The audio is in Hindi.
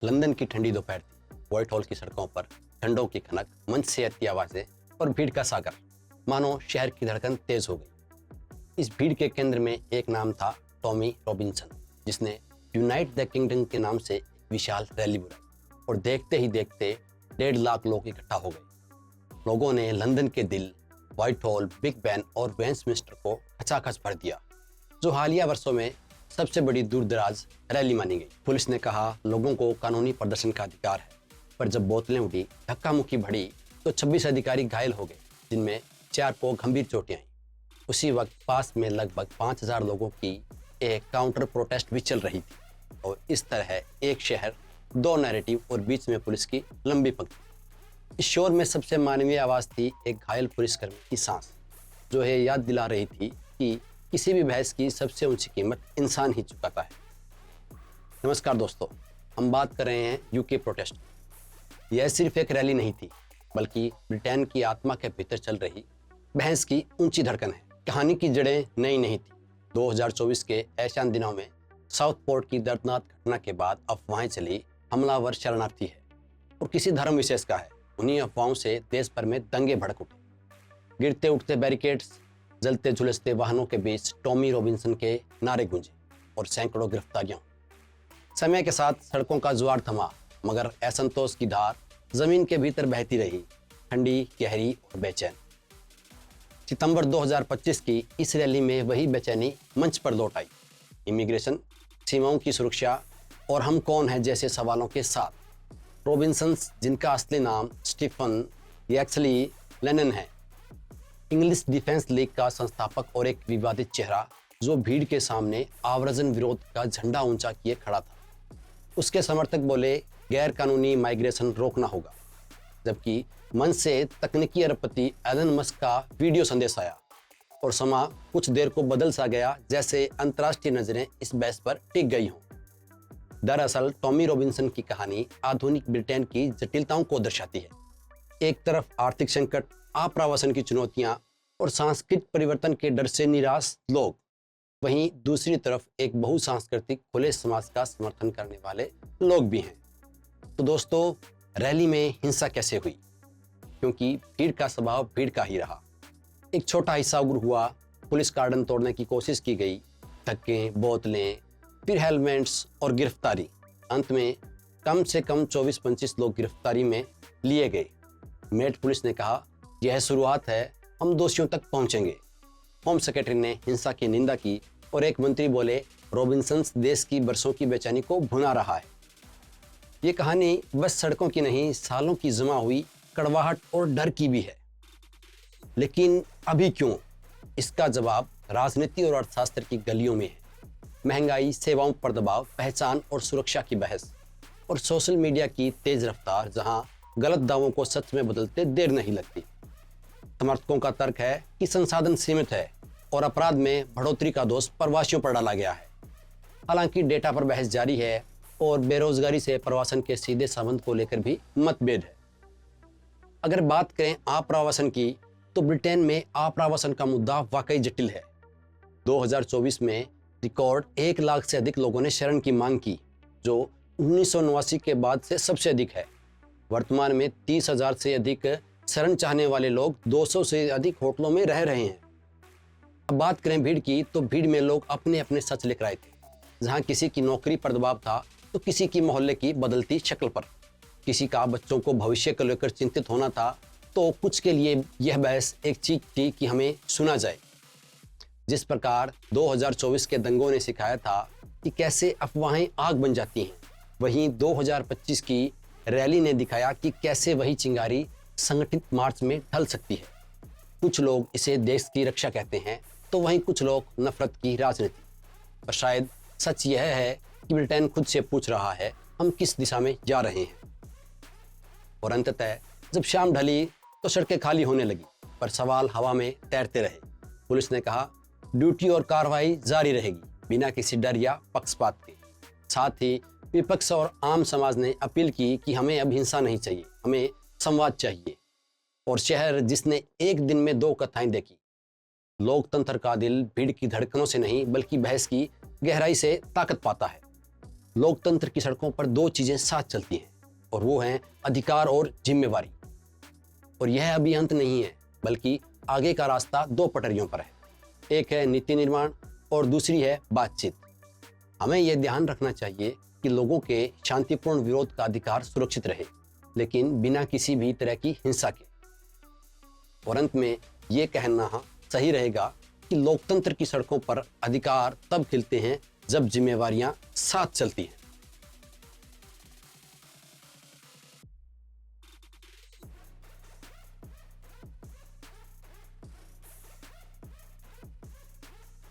लंदन की ठंडी दोपहर थी। व्हाइट हॉल की सड़कों पर झंडों की खनक, मंच से आती आवाजें और भीड़ का सागर, मानो शहर की धड़कन तेज हो गई। इस भीड़ के केंद्र में एक नाम था, टॉमी रॉबिन्सन, जिसने यूनाइट द किंगडम के नाम से एक विशाल रैली बुलाई और देखते ही देखते 1.5 लाख लोग इकट्ठा हो गए। लोगों ने लंदन के दिल, व्हाइट हॉल, बिग बैन और वेस्टमिंस्टर को खचाखच भर दिया, जो हालिया वर्षों में सबसे बड़ी दूरदराज रैली मानी गई। पुलिस ने कहा लोगों को कानूनी प्रदर्शन का अधिकार है, पर जब बोतलें उठी, धक्का मुक्की बढ़ी तो 26 अधिकारी घायल हो गए, जिनमें 4 को गंभीर चोटें आईं। उसी वक्त पास में लगभग 5000 लोगों की एक काउंटर प्रोटेस्ट भी चल रही थी और इस तरह एक शहर, 2 नैरेटिव और बीच में पुलिस की लंबी पंक्ति। इस शोर में सबसे मानवीय आवाज़ थी एक घायल पुलिसकर्मी की सांस, जो ये याद दिला रही थी कि किसी भी बहस की सबसे ऊंची कीमत इंसान ही चुकाता है। नमस्कार दोस्तों, हम बात कर रहे हैं यूके प्रोटेस्ट। यह सिर्फ एक रैली नहीं थी, बल्कि ब्रिटेन की आत्मा के भीतर चल रही बहस की ऊंची धड़कन है। कहानी की जड़ें नई नहीं थी। 2024 के ऐशान दिनों में साउथपोर्ट की दर्दनाक घटना के बाद अफवाहें चली हमलावर शरणार्थी है और किसी धर्म विशेष का है। उन्हीं अफवाहों से देश भर में दंगे भड़क उठे। गिरते उठते बैरिकेड्स, जलते झुलसते वाहनों के बीच टॉमी रॉबिन्सन के नारे गूंजे और सैकड़ों गिरफ्तारियां। समय के साथ सड़कों का जुआर थमा, मगर असंतोष की धार जमीन के भीतर बहती रही, ठंडी, गहरी और बेचैन। सितंबर 2025 की इस रैली में वही बेचैनी मंच पर लौट आई। इमिग्रेशन, सीमाओं की सुरक्षा और हम कौन हैं जैसे सवालों के साथ। रॉबिन्सन, जिनका असली नाम स्टीफन एक्सली लेनन है, इंग्लिश डिफेंस लीग का संस्थापक और एक विवादित चेहरा, जो भीड़ के सामने आव्रजन विरोध का झंडा ऊंचा किए खड़ा था। उसके समर्थक बोले गैर कानूनी माइग्रेशन रोकना होगा, जबकि मंच से तकनीकी अरबपति एलन मस्क का वीडियो संदेश आया और समा कुछ देर को बदल सा गया, जैसे अंतर्राष्ट्रीय नजरें इस बहस पर टिक गई हों। दरअसल टॉमी रॉबिन्सन की कहानी आधुनिक ब्रिटेन की जटिलताओं को दर्शाती है। एक तरफ आर्थिक संकट, आप्रवासन की चुनौतियां और सांस्कृतिक परिवर्तन के डर से निराश लोग, वहीं दूसरी तरफ एक बहुसांस्कृतिक खुले समाज का समर्थन करने वाले लोग भी हैं। तो दोस्तों, रैली में हिंसा कैसे हुई? क्योंकि भीड़ का स्वभाव भीड़ का ही रहा। एक छोटा हिस्सा उग्र हुआ, पुलिस कार्डन तोड़ने की कोशिश की गई, धक्के, बोतलें, फिर हेलमेट्स और गिरफ्तारी। अंत में कम से कम 24-25 लोग गिरफ्तारी में लिए गए। मेट पुलिस ने कहा यह शुरुआत है, हम दोषियों तक पहुंचेंगे। होम सेक्रेटरी ने हिंसा की निंदा की और एक मंत्री बोले रॉबिन्सन देश की बरसों की बेचैनी को भुना रहा है। ये कहानी बस सड़कों की नहीं, सालों की जमा हुई कड़वाहट और डर की भी है। लेकिन अभी क्यों? इसका जवाब राजनीति और अर्थशास्त्र की गलियों में है। महंगाई, सेवाओं पर दबाव, पहचान और सुरक्षा की बहस और सोशल मीडिया की तेज रफ्तार, जहां गलत दावों को सच में बदलते देर नहीं लगती। समर्थकों का तर्क है कि संसाधन सीमित है और अपराध में बढ़ोतरी का दोष प्रवासियों पर डाला गया है। हालांकि डेटा पर बहस जारी है और बेरोजगारी से प्रवासन के सीधे संबंध को लेकर भी मतभेद है। अगर बात करें आप्रवासन की, तो ब्रिटेन में आप्रवासन का मुद्दा वाकई जटिल है। 2024 में रिकॉर्ड 1 लाख से अधिक लोगों ने शरण की मांग की, जो 1989 के बाद से सबसे अधिक है। वर्तमान में 30,000 से अधिक शरण चाहने वाले लोग 200 से अधिक होटलों में रह रहे हैं। अब बात करें भीड़ की, तो भीड़ में लोग अपने अपने सच लिख रहे थे। जहां किसी की नौकरी पर दबाव था, तो किसी की मोहल्ले की बदलती शक्ल पर, किसी का बच्चों को भविष्य को लेकर चिंतित होना था, तो कुछ के लिए यह बहस एक चीख थी कि हमें सुना जाए। जिस प्रकार 2024 के दंगों ने सिखाया था कि कैसे अफवाहें आग बन जाती हैं, वहीं 2025 की रैली ने दिखाया कि कैसे वही चिंगारी संगठित मार्च में ढल सकती है। कुछ लोग इसे देश की रक्षा कहते हैं, तो वहीं कुछ लोग नफरत की राजनीति। पर शायद सच यह है कि ब्रिटेन खुद से पूछ रहा है, हम किस दिशा में जा रहे हैं। और अंततः जब शाम ढली तो सड़कें खाली होने लगी, पर सवाल हवा में तैरते रहे। पुलिस ने कहा ड्यूटी और कार्रवाई जारी रहेगी, बिना किसी डर या पक्षपात के। साथ ही विपक्ष और आम समाज ने अपील की कि हमें अब हिंसा नहीं चाहिए, हमें संवाद चाहिए। और शहर जिसने एक दिन में 2 कथाएं देखी, लोकतंत्र का दिल भीड़ की धड़कनों से नहीं, बल्कि बहस की गहराई से ताकत पाता है। लोकतंत्र की सड़कों पर दो चीजें साथ चलती हैं और वो हैं अधिकार और जिम्मेवारी। और यह अभी अंत नहीं है, बल्कि आगे का रास्ता दो पटरियों पर है। एक है नीति निर्माण और दूसरी है बातचीत। हमें यह ध्यान रखना चाहिए कि लोगों के शांतिपूर्ण विरोध का अधिकार सुरक्षित रहे, लेकिन बिना किसी भी तरह की हिंसा के। और अंत में ये कहना सही रहेगा कि लोकतंत्र की सड़कों पर अधिकार तब खिलते हैं जब जिम्मेवारियां साथ चलती हैं।